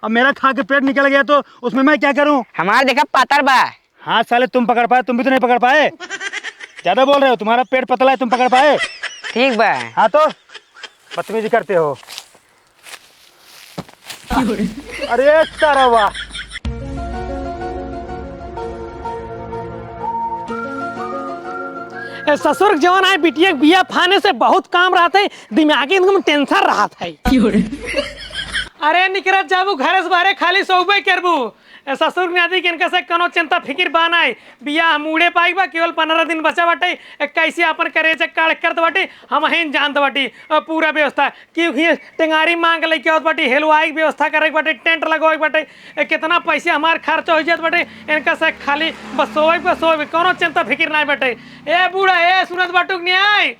अब मेरा खा के पेट निकल गया तो उसमें मैं क्या करूं? हमारा देखा पातर बा। हाँ साले तुम पकड़ पाए, तुम भी तो नहीं पकड़ पाए। ज्यादा बोल रहे हो, तुम्हारा पेट पतला है, तुम पकड़ पाए। ठीक बा। हाँ तो बदतमीजी करते हो। अरे तारा वाह। ससुर जवान है बिटिया बिया फाने से बहुत काम रहा था, दिमागी एकदम टेंशन रहा था। अरे निकरत जाबू घर से बाहर खाली सोबे करबू। ससुर ने आदि इनका से कनो चिंता फिकिर बानाई बिया हम उड़े पाई बा, केवल 15 दिन बचा बाटे। कैसे अपन करे से काल करत बाटे हम हन जानत बाटी पूरा व्यवस्था क्योंकि टेंगारी मांग ले के बाटी, हेलवाई व्यवस्था करे बाटे, टेंट लगवाई बाटे, कितना पैसे हमार खर्च हो जात बाटे। इनका से खाली बसोई कोनो चिंता फिकिर नहीं बाटे। ए बूढ़ा ए सुनत बाटू न्याय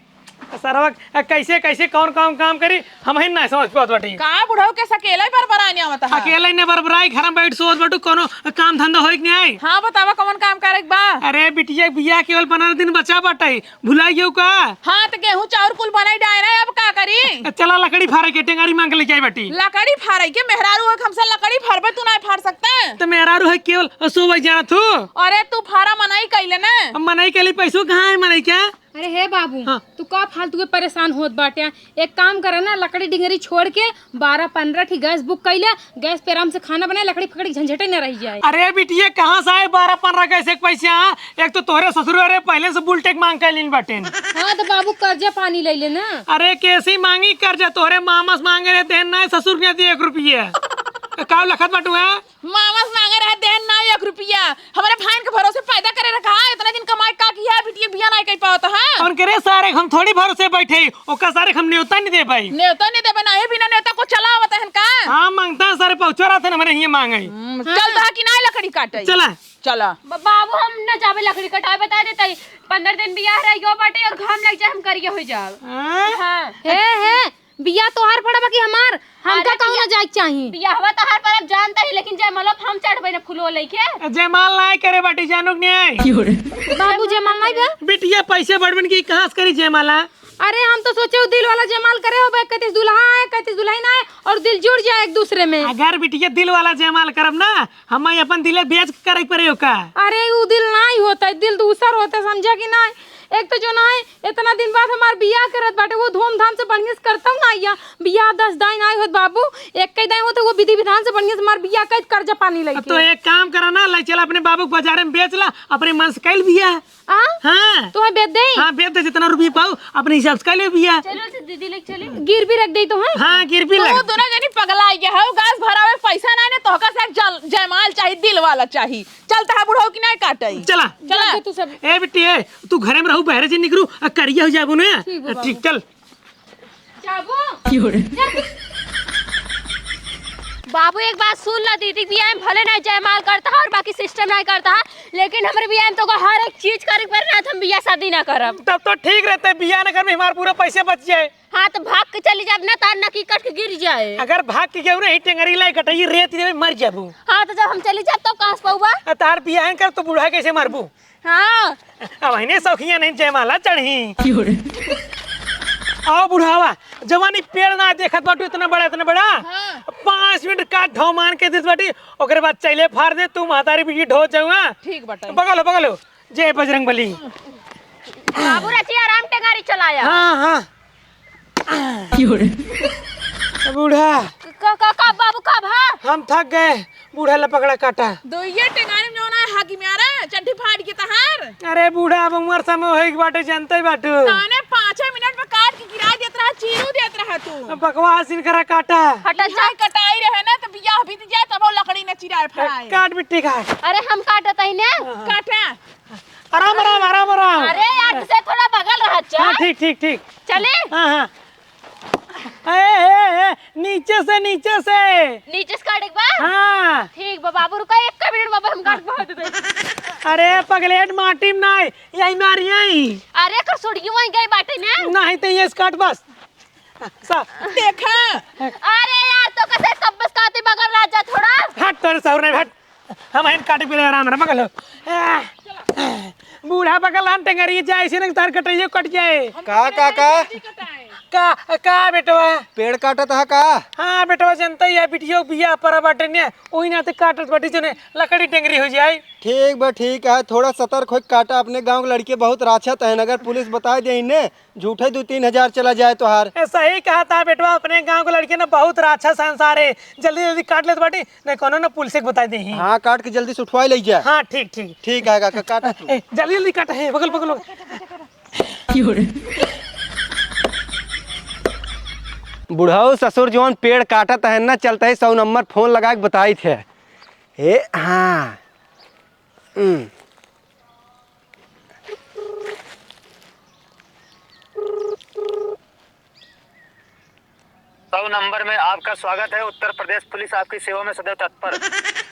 सरवा कैसे कैसे कौन कौन काम करी हम ही ना समझ पात बाटी। का बुढ़ऊ के सकेला ही बरबरानी आवत है। अकेले ने बरबराई घर में बैठ सोच बाटू कोनो काम धंधा होई नहीं आई। हां बतावा कौन काम करे बा। अरे बिटिया बिया केवल 15 दिन बचा बाटे, भुलाई गयो का? हां तो गेहूं चाउर कुल बनाई डाय रहे, अब का करी? चला लकड़ी फाड़े के टेंगारी मांग ले जाई बाटी। लकड़ी फाड़े के मेहरारू हमसे लकड़ी फाड़बे तू नहीं फाड़ सकता। तो मेहरारू है केवल सोवई जाना तू। अरे तू फाड़ा मनाई कइले ना। मनाई के लिए पैसों कहां है मनाई क्या? अरे हे बाबू हाँ। तू का फालतू के परेशान होत बाटे। एक काम करे ना, लकड़ी डिंगरी छोड़ के 12-15 ठी गैस बुक कैले, गैस पे आराम से खाना बनाए, लकड़ी फकड़ी झंझटे न रह जाए। अरे बिटिया कहाँ से आए 12-15 कैसे पैसे? एक तो तोहरे ससुर अरे पहले से बुलटेक मांग के लीन बाटे। हाँ तो बाबू कर्जा पानी ले ले ना। अरे कैसी मांगी कर्जा? तोहरे मामस मांगे रहे देन ना, ससुर ने दिए 1 रुपया। का लखत बाटू है? मामस मांगे रहे देन ना 1 रुपया। हमारे भाई के भरोसे पैदा करे रखा है, इतना दिन कमाई का किया है, बिटिया बिया नहीं कह पावत है। और करे सारे हम थोड़ी भरोसे बैठे, ओका सारे हम न्योता नहीं दे भाई। नेता नहीं देबे नहीं, बिना नेता को चलावत है का? हां मांगता है सारे पहुंचा रहा था हमारे ये मांगे। चल दा कि नहीं लकड़ी काटे। चला चला बाबू हम न जाबे लकड़ी कटाए, बता देते 15 दिन बियाह रहियो बाटे और घाम लग जाए हम करिए हो जाब। हां हे बिया तोहार पड़ा बाकी हमार हमका कहू ना जाए चाहिए। बियाहवा तहार पर अब जानता ही, लेकिन जय मतलब हम चढ़बे ना फुलो लेके। जयमाल नहीं करे बाटी जानू नहीं। बाबू जयमाल नहीं बे? बिटिया पैसे बढ़बन की कहां से करी जयमाला? अरे हम तो सोचे दिल वाला जयमाल करे हो, कहते दुल्हा है कहते दुल्हन है और दिल जुड़ जाए एक दूसरे में। अगर बिटिया दिल वाला जयमाल करब ना, हम अपन दिले बेच करे पड़े का। अरे वो दिल नहीं होता है, दिल दूसर होता है, समझा कि नहीं? एक तो जो ना है इतना दिन बाद हमार बियाह करत बाटे, वो धूमधाम से बढ़िया से करता हूँ ना। या बियाह 10 दाई नहीं होत बाबू, एक कई दाई होते वो विधि विधान से बढ़िया से हमार बियाह कई कर्जा पानी लगे। तो एक काम करा ना, ले चला अपने बाबू को बाजार में बेच ला, अपने मन से कैल बिया। हाँ तो है बेच दे। हाँ बेच दे, जितना रुपये पाओ अपने हिसाब से कैल बिया। चलो से दीदी लेके चले। गिर भी रख दे तो है। हाँ गिरवी तू लग। दोनों जनी पगला गया है, गैस भरावे पैसा नहीं ने, तोहका से जयमाल चाहिए, दिल वाला चाहिए। चलता है बुढ़ऊ कि नहीं काटई। चला चला तू सब ए बिट्टी ए, तू घरे में रहू बहरे से निकलू करिया हो जाबू ना। ठीक चल बाबू एक बात सुन ला, दीदी बियाह में भले नहीं जयमाल करता है और बाकी सिस्टम नहीं करता है, लेकिन हमारे बियाह में तो हर एक चीज करे पर ना हम बियाह शादी ना करब। तब तो ठीक रहता है, बिया न कर में हमारे पूरा पैसे बच जाए। हाँ तो भाग के चली जाब ना, तार नकी कट के गिर जाए। अगर भाग के गए नहीं टेंगरी लाई कटाई रेत दे मर जाबू। हाँ तो जब हम चली जाब तब कहाँ से पहुँचा? तार बिया कर तो बूढ़ा कैसे मरबू? हाँ अब इन्हें सौखिया नहीं जयमाला चढ़ी। आओ बुढ़ावा जवानी पेड़ ना देखत बाटू इतना बड़ा। 5 मिनट काट ढो मान के दिस बाटी, ओकरे बाद चले फाड़ दे, तू महतारी भी ढो जाऊंगा। ठीक बटा बगलो जय बजरंगबली। बाबू रची आराम टेंगारी चलाया। हाँ बूढ़ा कब बाबू कब? हाँ हम थक गए, बूढ़ा लपकड़ा काटा। दोइये टेंगारी में जो ना हाकी मारे चड्डी फाड़ के तहार। अरे बूढ़ा अब उम्र समय होई बाटे जानते बाटू। ताने 5 मिनट में काट के गिरा देत रहा, चीरू देत रहा तू। बकवास इनकरा काटा। हटा जा। कटाई रहे ना तो बियाह बीत जाए, तब वो लकड़ी न चिराए फड़ाए। काट मिट्टी काट। अरे हम काटत ही ने। काटा आराम। अरे यार से थोड़ा बगल रहा चा। हाँ ठीक चले हाँ। ए, नीचे से नीचे से काट एक बार। हाँ ठीक बा बाबू, रुका 1 मिनट बाबू, हम काट बहुत दे। अरे पगलेट माटी में नहीं यही मारी आई। अरे कसुड़गी वहीं गई बाटे ने। नहीं तो ये काट बस देखा। अरे यार तो कैसे सब बस काटे बगल राजा थोड़ा हट तोर सौर नहीं हट, हम इन काटे पे आराम रे बगल। बूढ़ा बगल हम टेंगरी जाए से न तार कटाइए कट जाए। का कटाए का बेटवा पेड़ काटत है का? हाँ बेटवा जनता ही है बिटियो बिया पर बाटे ने ओही नाते काटत बाटी जो ने लकड़ी टेंगरी हो जाए। ठीक बा ठीक है, थोड़ा सतर्क हो काटा। अपने गांव के लड़के बहुत राक्षत है, अगर पुलिस बता दे इन्हें झूठे 2-3 हजार चला जाए तो हार। ऐसा ही कहा था बेटवा, अपने गांव के लड़के ना बहुत राक्षस संसार है, जल्दी जल्दी काट ले बाटी नहीं कोनो ना पुलिस को बता दे। हाँ काट के जल्दी से उठवाई ले जा। हाँ ठीक ठीक ठीक है काका काटा तू। जल्दी जल्दी काट है बगल बगल। बुढ़ाऊ ससुर जौन पेड़ काटत है ना, चलता है 100 नंबर फोन लगा के बताई थे। हे हाँ 100 नंबर में आपका स्वागत है। उत्तर प्रदेश पुलिस आपकी सेवा में सदैव तत्पर।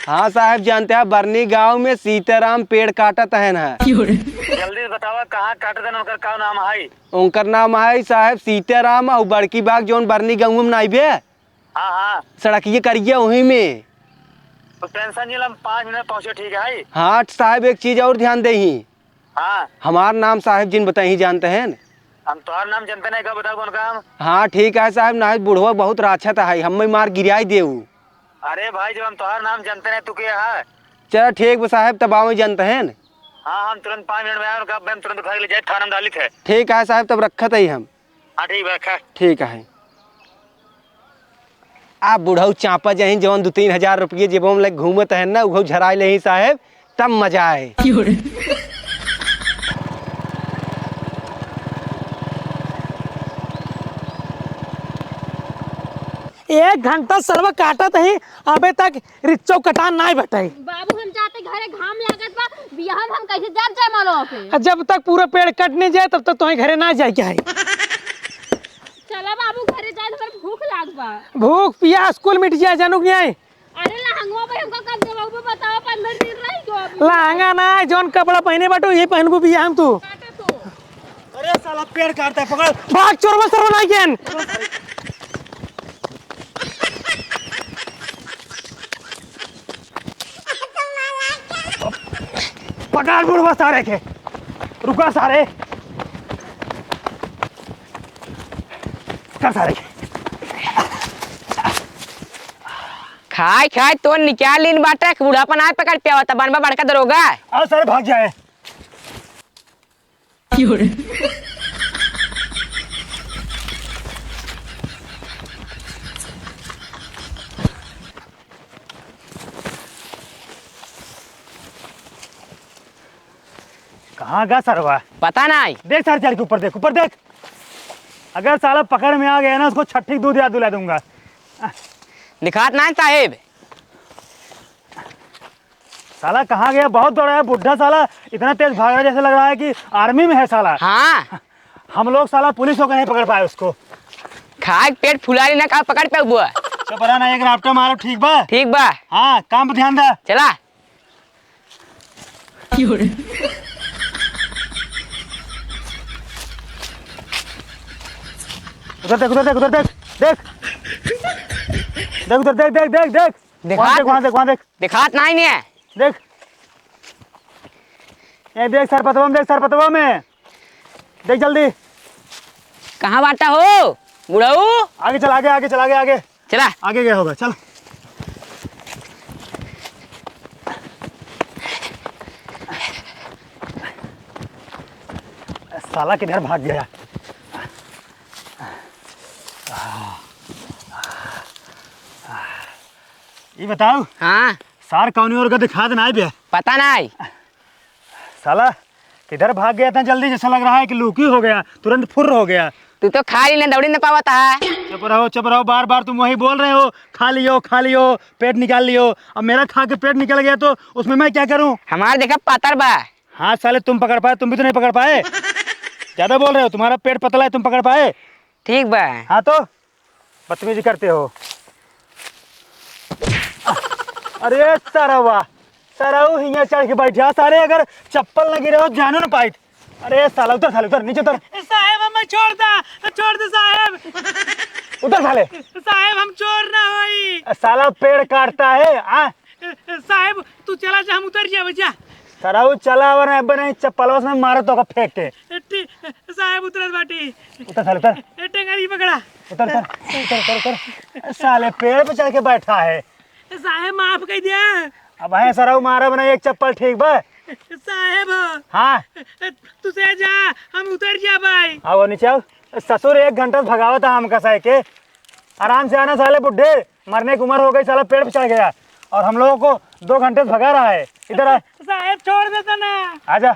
हाँ साहब जानते हैं, बरनी गांव में सीताराम पेड़ काटत है ना। जल्दी बतावा कहाँ काटत है, उनका का नाम है? उनका नाम है साहब सीताराम और बड़की बाग जौन बरनी गाँव में नाइबे। हाँ हाँ सड़किए करिए वहीं में। तो टेंशन नहीं, हम 5 मिनट में पहुँचे। ठीक है। हाँ साहब एक चीज और ध्यान दे ही, हाँ हमार नाम साहब जिन बताई जानते हैं। हम तुम्हारा नाम जानते नहीं, क्या बताओ कौन काम? हाँ ठीक है साहब, ना बुढ़वा बहुत राक्षत है, हम मार गिराई देऊ। अरे भाई जब हम तुम्हारा नाम जानते नहीं तू क्या है? चलो ठीक है साहब, तब आओ जानते हैं। हाँ हम तुरंत 5 मिनट में आए, हम तुरंत उठा के ले जाए, थाना में डाली थे। ठीक है साहब, तब रखत है हम। हाँ ठीक है रखा। ठीक है। आप बुढ़ऊ चापा जही जौन 2-3 हजार रुपये जेबों में घूमत है ना, वो झराई ले साहब, तब मजा आए। 1 घंटा सर्व काटत है, अबे तक रिच्चो कटान नहीं बटाई। बाबू हम जाते घरे घाम लागत बा, बियाह हम कैसे जाब जाए मालो पे? जब तक पूरा पेड़ कटने जाए तब तक तुम्हें घरे ना जाए क्या है। चला बाबू घरे जाए, तो भूख लाग बा। भूख पिया स्कूल मिट जाए, जानू क्या है? अरे लहंगवा पे हमका कब दे बाबू बताओ, 15 दिन रही गो अभी। लहंगा ना जौन कपड़ा पहने बाटो ये पहनबू बिया हम तू। अरे साला पेड़ काटता है, पकड़। भाग चोरवा सर्व नहीं ज्ञान। पकड़ बुढ़वा सारे के, रुका सारे कर सारे के। खाए खाए तो निकाल लीन बाटे, बूढ़ापन आए पकड़ पे आवता बनबा बड़का दरोगा। आओ सारे भाग जाए। कहाँ गया सरवा? पता नहीं। देख सारे चढ़ के ऊपर देख, ऊपर देख। अगर साला पकड़ में आ गया ना, उसको छठी दूध याद दिला दूंगा। दिखात नहीं साहेब। साला कहाँ गया? बहुत दौड़ा है बुढ़ा, साला इतना तेज भाग रहा है जैसे लग रहा है कि आर्मी में है साला। हाँ हम लोग साला पुलिस होकर नहीं पकड़ पाए उसको। खाए पेट फुला ना का पकड़ पे बुआ। तो बड़ा ना एक राफ्टर मारो, ठीक बा? ठीक बा। हाँ काम पे ध्यान दे। चला। उधर देख, उधर देख, उधर देख, देख देख, उधर देख, देख देख देख, वहाँ देख, वहाँ देख, वहाँ देख, दिखात नहीं ने। देख ये देख सरपतवा में, देख सरपतवा में देख, जल्दी कहाँ बांटा हो बुढ़ऊ? आगे चल, आगे आगे चल, आगे आगे चला। आगे गया होगा, चल। साला किधर भाग गया? ये बताओ हाँ सार कौनी और का दिखा देना है? पता नहीं। साला किधर भाग गया था जल्दी, जैसा लग रहा है कि लूकी हो गया, तुरंत फुर्र हो गया। तू तो खा ली दौड़ी न पावता है। चुप रहो, बार बार तुम वही बोल रहे हो, खा लियो पेट निकाल लियो। अब मेरा खा के पेट निकल गया तो उसमें मैं क्या करूं? हमारे देखा पातर बा। हाँ साले तुम पकड़ पाए, तुम भी तो नहीं पकड़ पाए। ज्यादा बोल रहे हो, तुम्हारा पेट पतला है, तुम पकड़ पाए। ठीक बा। हाँ तो बदतमीजी करते हो। अरे सरवा सरऊ हिया चढ़ के बैठा सारे, अगर चप्पल न गिरे हो जानू न पाई। अरे साला उतर, साले उतर, नीचे उतर। साहेब हमें छोड़ दे साहेब। उतर साले। साहेब हम चोर ना होई। साला पेड़ काटता है। साहेब तू चला जा, हम उतर जा। सराऊ चला वरना अब नहीं चप्पल में मारो तो का फेंक के। साहब उतरत बाटी। उतर साले उतर। टेंगारी पकड़ा। उतर उतर उतर उतर उतर। साले पेड़ पे चढ़ के बैठा है। साहब माफ कर दिया। अब है सराऊ मारा बना एक चप्पल ठीक बा। साहब हाँ तू से जा हम उतर जा भाई। आओ नीचे आओ। ससुर 1 घंटा से भगावत था हम कसाई के। आराम से आना साले बुड्ढे, मरने की उम्र हो गई, साला पेड़ पे चढ़ गया और हम लोगों को 2 घंटे से भगा रहा है। इधर आ। साहब छोड़ देता ना। आजा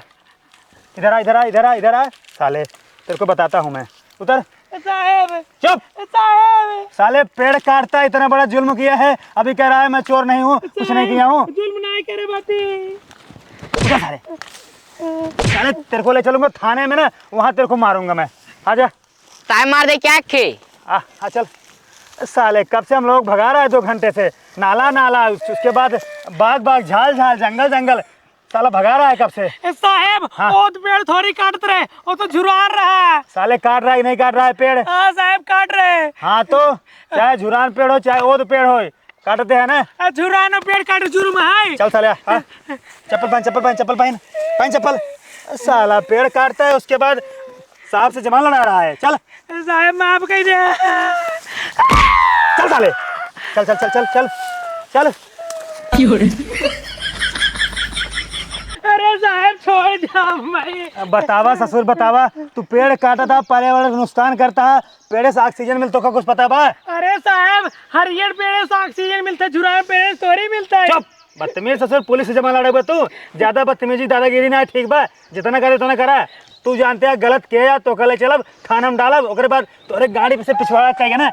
इधर आ इधर आ इधर आ इधर आ। साले तेरे को बताता हूँ मैं। उतर। साहब चुप। साहब साले पेड़ काटता है, इतना बड़ा जुल्म किया है, अभी कह रहा है मैं चोर नहीं हूँ, कुछ नहीं किया हूँ। जुल्म नहीं करे बाती। उधर साले साले तेरे को ले चलूंगा थाने में ना, वहाँ तेरे को मारूंगा मैं। आजा। ताय मार दे क्या खे। आ चल। साले कब से हम लोग भगा रहा है 2 घंटे से। नाला नाला उसके बाद बाग बाग झाल झाल जंगल जंगल, साला भगा रहा है कब से। साहब हाँ। वो तो पेड़ थोड़ी काटते रहे, वो तो झुरान रहा है। साले काट रहा है कि नहीं काट रहा है पेड़। हाँ साहब काट रहे। हाँ तो चाहे झुरान पेड़ हो चाहे ओद पेड़ हो, काटते हैं ना। झुरान पेड़ काट जुर्म है। चल साले चप्पल पहन चप्पल पहन चप्पल पहन पहन चप्पल। साला पेड़ काटता है उसके बाद साहब से जमा लड़ा रहा है। चल साहब माफ कर दे। चल साले चल चल चल चल चल चल। अरे साहब छोड़ जाओ भाई। बतावा ससुर बतावा, तू पेड़ काटा था, पर्यावरण को नुकसान करता है, पेड़ से ऑक्सीजन मिलता का कुछ पता बा? अरे साहब हरियर पेड़ से ऑक्सीजन मिलता है, झुरान पेड़ से थोड़ी मिलता है। चुप बदतमीज ससुर, पुलिस से जमा लड़े बा तू। ज्यादा बदतमीजी दादागिरी ना ठीक बा, जितना करे उतना करा। तू जानते है गलत किया तो कल चलब थाना में डालब, ओकरे बाद तोरे गाड़ी पे से पिछवाड़ा चाहिए ना,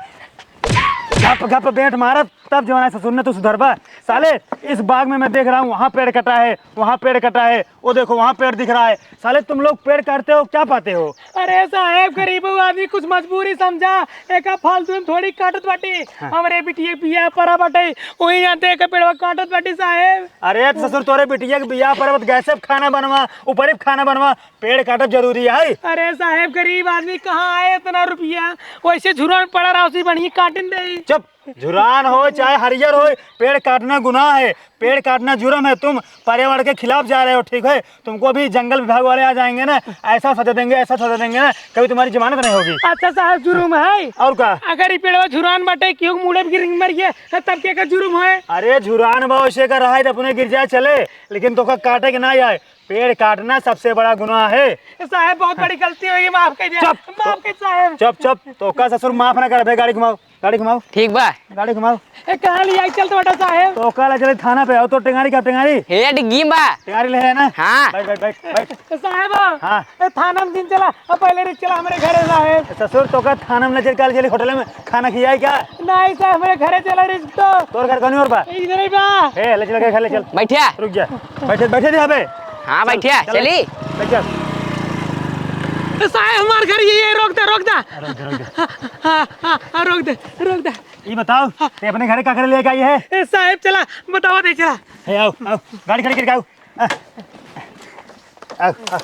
गप गप बेट मारत तब जो है ससुर ने तू सुधरबा। साले इस बाग में मैं देख रहा हूँ वहाँ पेड़ कटा है, वहाँ पेड़ कटा है, वो देखो वहाँ पेड़ दिख रहा है। साले तुम लोग पेड़ काटते हो क्या पाते हो? अरे साहब गरीब आदमी कुछ मजबूरी समझा, एक फालतू में थोड़ी काटत बाटी। हमारे बिटिया बिया परा बाटे, वही जानते एक पेड़वा काटत बाटी साहब। अरे ससुर तोरे बिटिया के बिया पर्वत गैसे खाना बनवा, ऊपर खाना बनवा, पेड़ काटत जरूरी है। अरे साहब गरीब आदमी कहाँ आए इतना रुपया, वैसे झुरान पड़ा रहा उसी बढ़िया काटन दे। चुप, झुरान हो चाहे हरियर हो, पेड़ काटना गुनाह है, पेड़ काटना जुर्म है। तुम पर्यावरण के खिलाफ जा रहे हो, ठीक है? तुमको भी जंगल विभाग वाले आ जाएंगे ना, ऐसा सजा देंगे ऐसा सजा देंगे ना, कभी तुम्हारी जमानत नहीं होगी। अच्छा साहब जुर्म है और क्या? अगर ये पेड़वा झुरान बाटे क्यों मुड़े गिर मर गया तब क्या का जुर्म है? अरे झुरान भविष्य का रहा है तो अपने गिर जाए चले, लेकिन तो काटे के ना आए। पेड़ काटना सबसे बड़ा गुनाह है। साहब बहुत बड़ी गलती होगी, माफ कर दिया। चुप। माफ कर साहब। चुप चुप, तो का ससुर माफ ना कर भाई। गाड़ी घुमाओ गाड़ी घुमाओ ठीक बा। गाड़ी घुमाओ। कहाँ लिया चलते बटा साहब? तो का चले थाना पे आओ। तो टेंगारी का टेंगारी हे डिग्गी बा। टेंगारी ले है ना? हाँ। बैठ बैठ बैठ बैठ। साहब हाँ। थाना में दिन चला अब पहले रिच चला हमारे घरे साहब। ससुर तो का थाना में चल चले होटल में खाना खिया है क्या? नहीं साहब हमारे घरे चला रिच तो तोर घर कौन और बा? इधर ही बा। ए ले चल के घर ले चल। बैठिया। रुक जा, बैठे बैठे यहाँ पे। हाँ बैठिया चली। बैठ जा। साहब हमारे घर ये रोक दे रोक दे। हाँ रोक दे रोक दे। ये बताओ ते अपने घर का कर लेके आई है? साहब चला बताओ दे चला। ए आओ आओ गाड़ी खड़ी करके आओ। आओ आओ।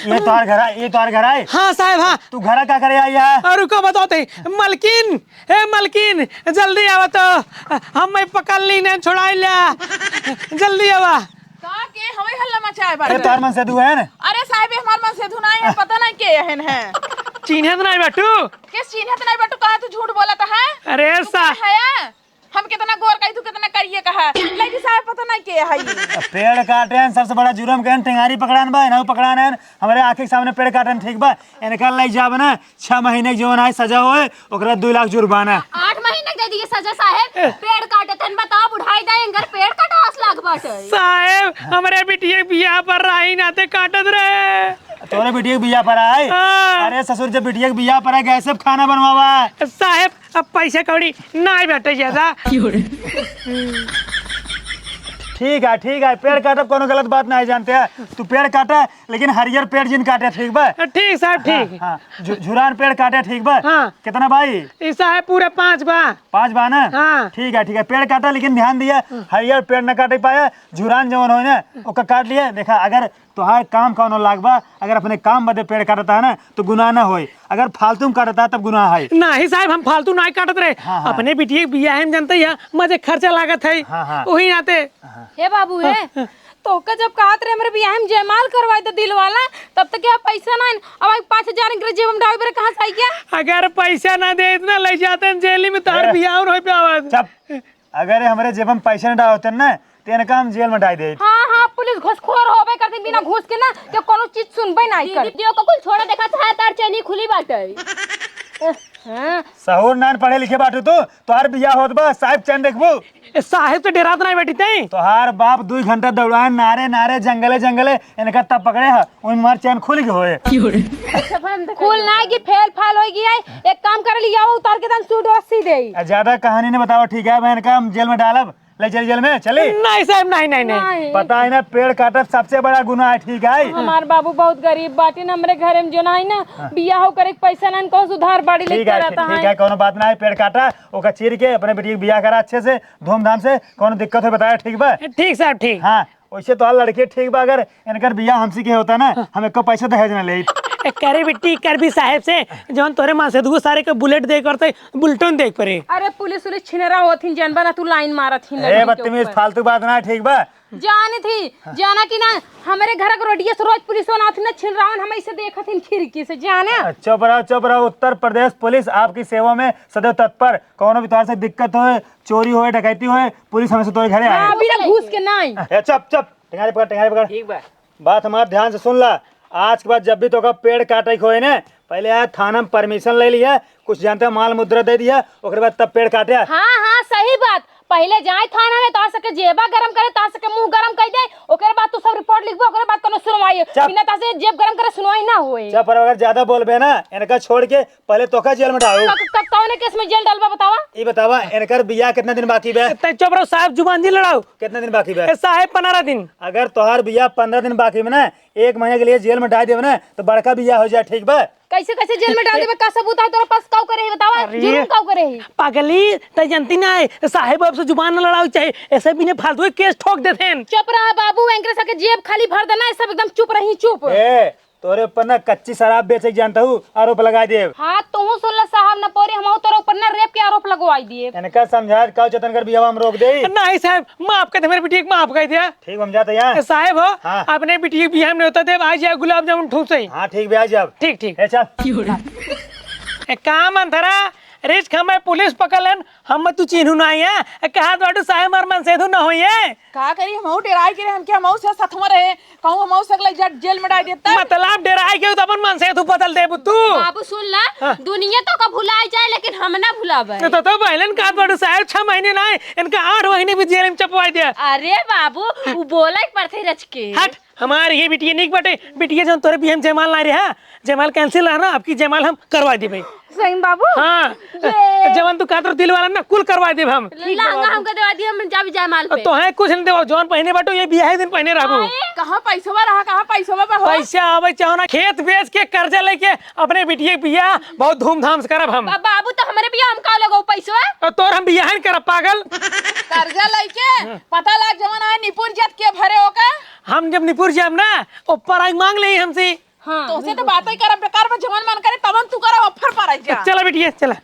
ये तोहार घर है? हाँ साहब हाँ। तू घर का करे आई है? और रुको बताते मलकिन, हे मलकिन जल्दी आवा तो हम पकड़ ली ने छोड़ा लिया, जल्दी आवा। का के हमें हल्ला मचाए अरे तोहार मन से तू है ना? अरे साहब हमार मन से धुनाई है, पता नहीं के एहन है। चिन्हत नहीं बाटू? किस चिन्हत नहीं बटू, कहा तू झूठ बोला था है? अरे तू सा क्या है? हम कितना गोर कही तू कितना करिए कहा, लेकिन साहब पता नहीं के है। पेड़ काटे सबसे बड़ा जुर्म कहन टेंगारी पकड़ान बा, ना पकड़ान है हमारे आंख के सामने पेड़ काटन ठीक बा। इनका लग जाब ना 6 महीने के जीवन है सजा होए, ओकरा 2 लाख जुर्माना। 8 महीने दे दिए सजा साहब। पेड़ काटे तन बताओ बुढ़ाई देंगे पेड़ काटा 8 लाख बाटे। साहब हमारे बिटिया बियाह पर रही नाते काटत रहे। तोरे बिटिया के बियाह पर आए? हाँ। अरे ससुर जब बिटिया के बियाह पर आए गैस से खाना बनवावा। साहब अब पैसे कौड़ी नहीं बैठे ज्यादा। ठीक है पेड़ काटब कोनो गलत बात नहीं जानते हैं। तू पेड़ काटा लेकिन हरियर पेड़ जिन काटे ठीक बा? ठीक साहब ठीक। हाँ झुरान पेड़ काटे ठीक बा? हाँ। कितना भाई? इस साहब पूरे 5 बा। 5 बा ना? हाँ। ठीक है पेड़ काटा लेकिन ध्यान दिया हरियर पेड़ न काटे पाया, झुरान जवन हो ना ओका काट लिया। देखा अगर तोहार काम कौन लागबा। अगर अपने काम बदे पेड़ काटता है ना तो गुनाह ना होई, अगर फालतू में काटता तब गुनाह है। नहीं साहब हम फालतू नहीं काटत रहे। हाँ, हाँ। अपने बिटिया बिया हम जानते हैं मुझे खर्चा लागत है हाँ, हाँ। वही आते। हे बाबू है तो का जब कहत रहे हमरे बियाह में जयमाल करवाई दे दिल वाला तब तक क्या पैसा ना अब 5,000 के जेब में डाल कहां से आई क्या। अगर पैसा ना दे इतना ले जाते हैं जेल में तार बिया और पे आवाज। चुप, अगर ये हमारे जेब में पैसे न डालते ना तेन काम जेल में डाल दे। हाँ हाँ पुलिस घुसखोर होबे करती बिना घूस के ना कि कोनो चीज सुनबे नहीं कर। दीदियों को कुल छोड़ा देखा था तार चैनी खुली बाटे। हां सहूर नान पढ़े लिखे बाटू तोहार बिया होत बा साहब चैन देखबू। साहेब तो डेरात नहीं बैठी थे। तोहार बाप 2 घंटा दौड़ाए नारे नारे जंगले जंगले इनका तब पकड़े है उन मार चैन खुल के होए। खुल ना की फेल फाल हो गई है। एक काम कर लिया उतार के तन सूट वसी दे। ज्यादा कहानी नहीं बताओ ठीक है, मैं इनका जेल में डालब ले चल जेल में चली। नहीं साहब नहीं नहीं नहीं पता है ना पेड़ काटब सबसे बड़ा गुनाह है ठीक है। हमार बाबू बहुत गरीब बाटे न हमरे घर में जो ना है ना बियाह हो करे पैसा ना को सुधार बाड़ी ठीक लेके है रहता ठीक है। है कोनो बात ना है, पेड़ काटा ओका चीर के अपने बेटी के बियाह करा अच्छे से धूमधाम से, कोनो दिक्कत है बताया ठीक बा। ठीक साहब ठीक। हाँ वैसे तो लड़के ठीक बा, अगर इनकर बियाह हमसे के होता ना हमें को पैसा दहेज ना ले। करे बिट्टी कर भी साहेब से जौन तोरे मां से दुगो सारे के बुलेट दे करते बुलेटन देख परे। अरे पुलिस उलिस छिनेरा होथिन जानबा ना तू लाइन मारत थी ए बदतमीज फालतू बात ना है ठीक बा। जानी थी जाना कि ना हमारे घर के रोडिया से रोज पुलिस वाला आती ना छिन रावन हम ऐसे देखथिन खिड़की से जाने। चुप रहो। उत्तर प्रदेश पुलिस आपकी सेवा में सदैव तत्पर। कोनो भी तौर से दिक्कत होए, चोरी होए, डकैती होए, पुलिस हमेशा तोरे घरे आए। हां बिना घूस के नहीं। ए चुप टिंगारी पकड़। ठीक बा। बात हमारा ध्यान से सुन ला। आज के बाद जब भी तो का पेड़ काटे खोए ना पहले आया थाना में परमिशन ले लिया, कुछ जानते माल मुद्रा दे दिया, ओकरे बाद तब पेड़ काटे। हाँ हाँ सही बात। पहले जाए थाना में ता सके जेबा गरम करे, ता सके मुंह गरम कर दे, ओकरे बाद तू सब रिपोर्ट लिखबो, ओकरे बाद कोनो सुनवाई बिना ता से जेब गरम करे सुनवाई ना होए। चुप पर अगर ज्यादा बोलबे ना इनका छोड़ के पहले तोका जेल में डालो। कब कौन केस में जेल डालबा बतावा। ये बतावा इनकर बियाह कितना दिन बाकी बे। चुप रहो साहब जुबान जी लड़ाओ। कितना दिन बाकी बे साहेब 15 दिन। अगर तोहार बियाह 15 दिन बाकी में ना 1 महीने के लिए जेल में डाल देवे ना तो बड़का बियाह हो जाए ठीक बा। कैसे कैसे जेल में डाल देबे का सबूत है तोरे पास काऊ करे बतावा। जुर्म काऊ करे पागली त जनती ना है साहेब अब से जुबान न लड़ाओ चाहे ऐसे भी ने फालतू केस ठोक देते हैं। चुप रहा बाबू एंकरे सके जेब खाली भर देना सब एकदम चुप रही चुप। ए तोरे ऊपर ना कच्ची शराब बेचे जानता हूँ आरोप लगा दे। हाँ तू सुन साहब न पोरे हम तोरे ऊपर ना रेप के आरोप लगवाई दिए। इनका समझा का जतन कर बियाह हम रोक दे। नहीं साहब माफ कर दे मेरी बिटिया माफ कर दिया। ठीक हम जाते यहाँ साहेब हो हाँ। अपने बिटिया बियाह में होता थे आज जाए गुलाब जामुन ठूस से। हाँ ठीक ब्याह जब ठीक ठीक। ए चल काम अंधरा रेस खमे पुलिस पकड़लन हम तू चिन्हू नहीं है कहा तो साहेब मार मन से ना होई है। का करी हम डेराई के हम क्या मऊ से सथवा रहे कहूं हम मऊ सकले जट जेल में डाल देता। मतलब डेराई के तो अपन मन से तू बदल दे बुत्तू। बाबू सुन ला दुनिया तो का भुलाई जाए लेकिन हम ना भुलावे। तो बहलन का तो साहेब 6 महीने ना इनका 8 महीने भी जेल में चपवा दिया। अरे बाबू वो बोला ही पड़ते रच के। हट हमारे ये बिटिया नहीं बटे बिटिया जो तोरे भी हम जयमाल ला रहे हैं जयमाल कैंसिल है ना आपकी जयमाल हम करवा दी भाई। सही बाबू हाँ जवान तू कातर दिल वाला ना कुल करवा दे हम। लहंगा हमको दवा दिया हम जा भी जयमाल पे। तो है कुछ नहीं देव जौन पहने बाटो ये बियाह दिन पहने रहबो। कहां पैसा रहा कहां पैसा पर हो। पैसा आवे चाहो ना खेत बेच के कर्जा लेके अपने बिटिया बियाह बहुत धूमधाम से करब हम। बाबू तो हमारे भी हम का लगो पैसा तोर हम बियाह करब पागल। कर्जा लेके पता लग जवन है निपुण जत के भरे होका। हम जब निपुर जाब ना ऊपर आई मांग ले हमसे। हाँ तो से तो बात ही करब बेकार में जवन मन करे तवन तू करा ऑफर पर आ जा। चला बिटिया चला।